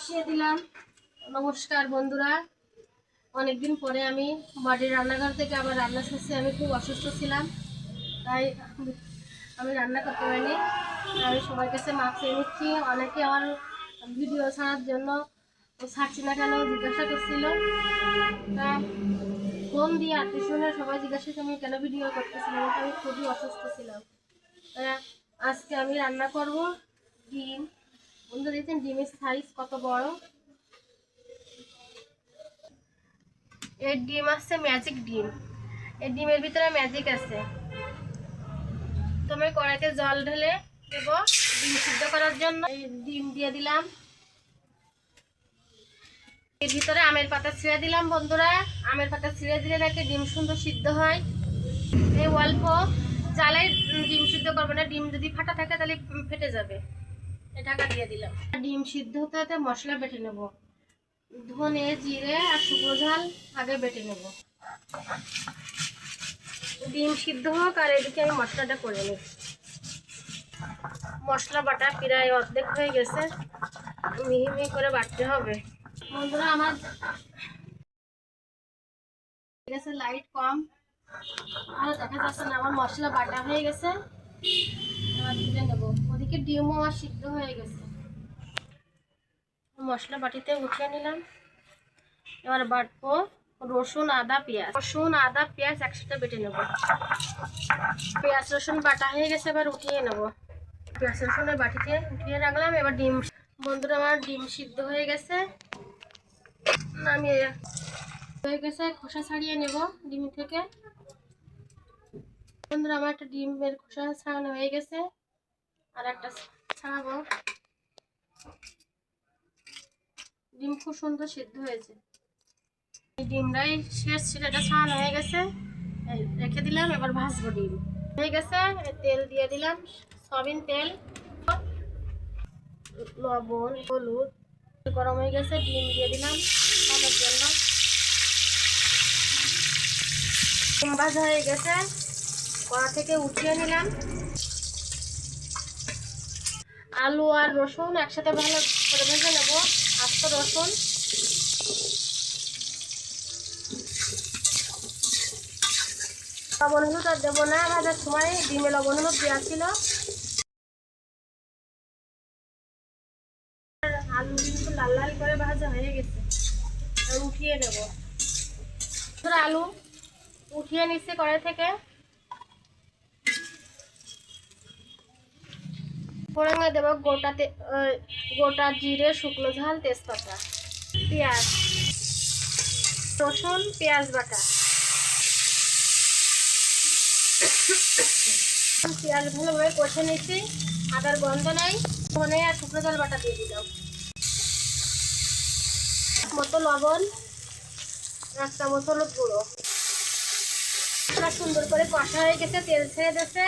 বসিয়ে দিলাম। নমস্কার বন্ধুরা, অনেকদিন পরে আমি বাড়ির রান্নাঘর থেকে আবার রান্না করছি। আমি খুব অসুস্থ ছিলাম, তাই আমি রান্না করতে পারিনি। আমি সবার কাছে মাপ চেয়ে নিচ্ছি। অনেকে আমার ভিডিও ছাড়ার জন্য ছাড়ছি না কেন জিজ্ঞাসা করছিল। তা ফোন দিয়ে আত্মীয় সবাই জিজ্ঞাসা করছে আমি কেন ভিডিও করতেছিলাম। আমি খুবই অসুস্থ ছিলাম। আজকে আমি রান্না করব ডিম। বন্ধু দেখছেন ডিমের সাইজ কত বড়। এর ডিম আছে ম্যাজিক ডিম। এই ডিমের ভিতরে ম্যাজিক আছে। তুমি কড়াইতে জল ঢেলে দেব ডিম সিদ্ধ করার জন্য। এই ডিম দিয়ে দিলাম। এর ভিতরে আমের পাতা ছিঁড়ে দিলাম। বন্ধুরা, আমের পাতা ছিঁড়ে দিলে নাকি ডিম সুন্দর সিদ্ধ হয়। এই অল্প জ্বালায় ডিম সিদ্ধ করবে না, ডিম যদি ফাটা থাকে তাহলে ফেটে যাবে। ঢাকা দিয়ে দিলাম। ডিম সিদ্ধ হতে হতে মশলা বেটে নেব। ধনে, জিরে আর শুকনো ঝাল আগে বেটে নেব। ডিম সিদ্ধ হোক আর এদিকে আমি মশলাটা করে নিই। মশলা বাটা প্রায় অর্ধেক হয়ে গেছে, মিহি মিহি করে বাটতে হবে। বন্ধুরা, আমার গেছে লাইট কম আর দেখা যাচ্ছে না। আমার মশলা বাটা হয়ে গেছে, এবার তুলে নেব। ওদিকে ডিমও আমার সিদ্ধ হয়ে গেছে। মশলা বাটিতে উঠিয়ে নিলাম। এবার বাটবো রসুন, আদা, পেঁয়াজ। রসুন, আদা, পেঁয়াজ একসাথে বেটে নেব। পেঁয়াজ রসুন বাটা হয়ে গেছে, এবার উঠিয়ে নেব। পেঁয়াজ রসুনের বাটিতে উঠিয়ে রাখলাম। এবার ডিম। বন্ধুরা, আমার ডিম সিদ্ধ হয়ে গেছে, নামিয়ে হয়ে গেছে। খোসা ছাড়িয়ে নেব ডিম থেকে। বন্ধুরা, আমার একটা ডিমের খোসা ছাড়ানো হয়ে গেছে, আর একটা ছাড়াবো। ডিম খুব সুন্দর সিদ্ধ হয়েছে। এই ডিমটাই শেষ ছিল, এটা ছাড়ানো হয়ে গেছে, রেখে দিলাম। এবার ভাজবো। ডিম হয়ে গেছে, তেল দিয়ে দিলাম, সয়াবিন তেল, লবণ, হলুদ। গরম হয়ে গেছে, ডিম দিয়ে দিলাম ভাজার জন্য। ডিম ভাজা হয়ে গেছে, কড়া থেকে উঠিয়ে নিলাম। আলু আর রসুন একসাথে ভালো করে ভেজে নেব। আস্ত রসুন, লবণ হলুদ আর দেবো না, ভাজার সময় ডিমে লবণ হলুদ দেওয়া ছিল। আলু কিন্তু লাল লাল করে ভাজা হয়ে গেছে, উঠিয়ে নেব। আলু উঠিয়ে নিচ্ছে কড়াই থেকে। ফোড়নে দেবো গোটা জিরে, শুকনো ঝাল, তেজপাতা, পেঁয়াজ, রসুন, পেঁয়াজ বাটা। পেঁয়াজ ভালোভাবে কষে নিচ্ছি, আদার গন্ধ নাই। ধনে আর শুকনো ঝাল বাটা দিয়ে দিলাম। মতো লবণ, 1 চামচ হলুদ গুঁড়ো। সুন্দর করে কষা হয়ে গেছে, তেল ছেড়ে দিয়েছে।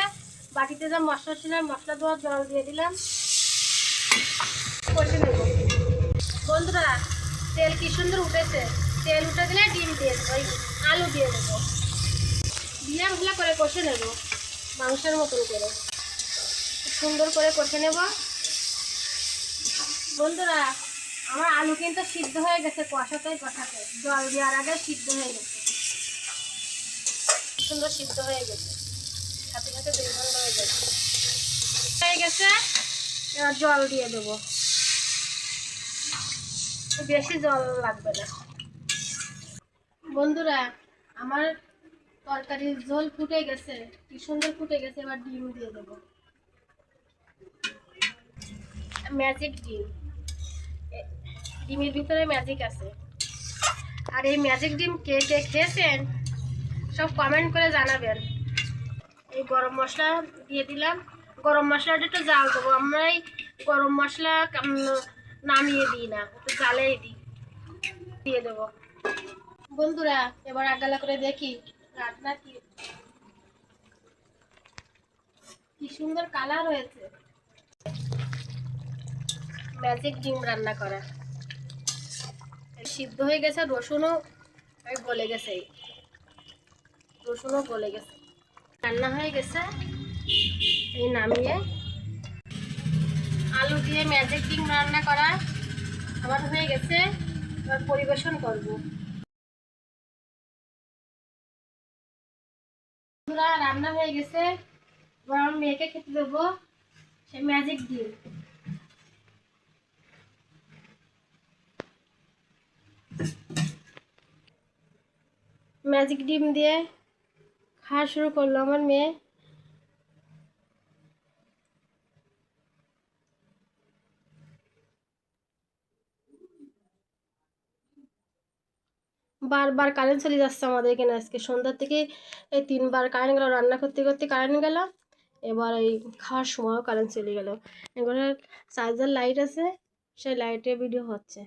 বাটিতে যা মশলা ছিল মশলা দেওয়ার জল দিয়ে দিলাম, কষে নেব। বন্ধুরা, তেল কি সুন্দর উঠেছে। তেল উঠে দিলে ডিম দিয়ে দেবো, আলু দিয়ে দেবো, দিয়ে ভালো করে কষে নেব মাংসের মতন করে। সুন্দর করে কষে নেব। বন্ধুরা, আমার আলু কিন্তু সিদ্ধ হয়ে গেছে, কষাতেই কষাতে জল দেওয়ার আগে সিদ্ধ হয়ে গেছে। সুন্দর সিদ্ধ হয়ে গেছে, সাথে সাথে 2 ঘন্টা হয়ে গেছে। এবার জল দিয়ে দেবো, বেশি জল লাগবে না। বন্ধুরা, আমার তরকারির ঝোল ফুটে গেছে, কি সুন্দর ফুটে গেছে। এবার ডিম দিয়ে দেবো, ম্যাজিক ডিম। ডিমের ভিতরে ম্যাজিক আছে। আর এই ম্যাজিক ডিম কে কে খেয়েছেন সব কমেন্ট করে জানাবেন। এই গরম মশলা দিয়ে দিলাম। গরম মশলাটা একটু জাল দেবো। আমরা এই গরম মশলা নামিয়ে দিই না, একটু জালেই দিই। দিয়ে দেবো। বন্ধুরা, এবার আগালা করে দেখি রান্না কি সুন্দর কালার হয়েছে। ম্যাজিক ডিম রান্না করা সিদ্ধ হয়ে গেছে। রসুনও গলে গেছে, রসুনও গলে গেছে, রান্না হয়ে গেছে। এই নামিয়ে আলু দিয়ে ম্যাজিক ডিম রান্না করা আমার হয়ে গেছে, এবার পরিবেশন করব। বন্ধুরা রান্না হয়ে গেছে, এবার আমার মেয়েকে খেতে দেবো সে ম্যাজিক ডিম। ম্যাজিক ডিম দিয়ে খাওয়া শুরু করলো আমার মেয়ে। বারবার কারেন্ট চলে যাচ্ছে আমাদের এখানে, আজকে সন্ধ্যার থেকে এই 3বার কারেন্ট গেল, রান্না করতে করতে কারেন্ট গেল, এবার এই খাওয়ার সময়ও কারেন্ট চলে গেল। এবারে চার্জার লাইট আছে, সেই লাইটে ভিডিও হচ্ছে।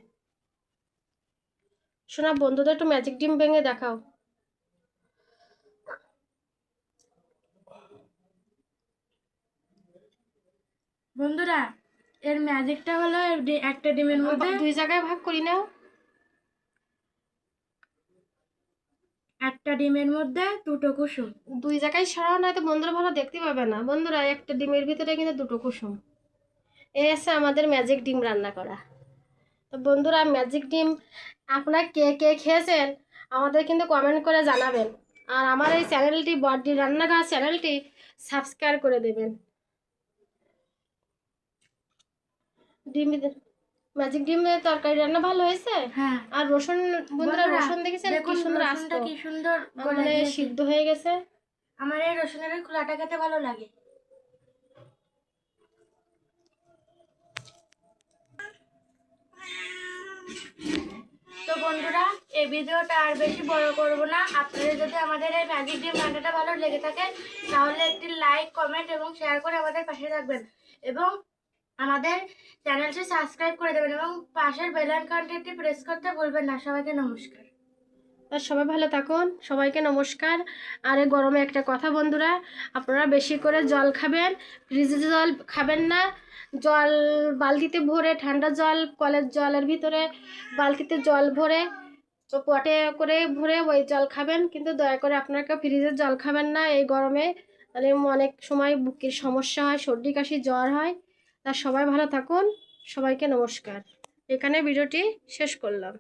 শোনা বন্ধুদের একটু ম্যাজিক ডিম ভেঙে দেখাও। বন্ধুরা এর ম্যাজিকটা হলো একটা ডিমের মধ্যে 2 জায়গায় ভাগ করি নাও। একটা ডিমের মধ্যে 2টো কুসুম। 2 জায়গায় সরাও, নয়তো বন্ধুরা ভালো দেখতে পাবে না। বন্ধুরা একটা ডিমের ভিতরে কিন্তু 2টো কুসুম। এই আছে আমাদের ম্যাজিক ডিম রান্না করা। তো বন্ধুরা ম্যাজিক ডিম আপনারা কে কে খেয়েছেন আমাদের কিন্তু কমেন্ট করে জানাবেন। আর আমার এই চ্যানেলটি বড়দি রান্নাঘর চ্যানেলটি সাবস্ক্রাইব করে দেবেন। ডিম ম্যাজিক ডিমের তরকারি রান্না ভালো হয়েছে। হ্যাঁ। আর রসুন বন্ধুরা রসুন দেখেছেন কি সুন্দর রসুনটা কি সুন্দর মানে সিদ্ধ হয়ে গেছে। আমার এই রসুনের খোলাটা খেতে ভালো লাগে। তো বন্ধুরা এই ভিডিওটা আর বেশি বড় করব না। আপনাদের যদি আমাদের এই ম্যাজিক ডিম রান্নাটা ভালো লেগে থাকে তাহলে একটি লাইক কমেন্ট এবং শেয়ার করে আমাদের পাশে থাকবেন এবং আমাদের চ্যানেলটি সাবস্ক্রাইব করে দেবেন এবং পাশের বেল আইকনটি প্রেস করতে ভুলবেন না। সবাইকে নমস্কার। আর সবাই ভালো থাকুন, সবাইকে নমস্কার। আর এই গরমে একটা কথা বন্ধুরা, আপনারা বেশি করে জল খাবেন, ফ্রিজে জল খাবেন না। জল বালতিতে ভরে, ঠান্ডা জল কলের জলের ভিতরে বালতিতে জল ভরে পটে করে ভরে ওই জল খাবেন, কিন্তু দয়া করে আপনারা ফ্রিজের জল খাবেন না এই গরমে। তাহলে অনেক সময় বুকের সমস্যা হয়, সর্দি কাশি জ্বর হয়। তা সবাই ভালো থাকুন, সবাইকে নমস্কার। এখানে ভিডিওটি শেষ করলাম।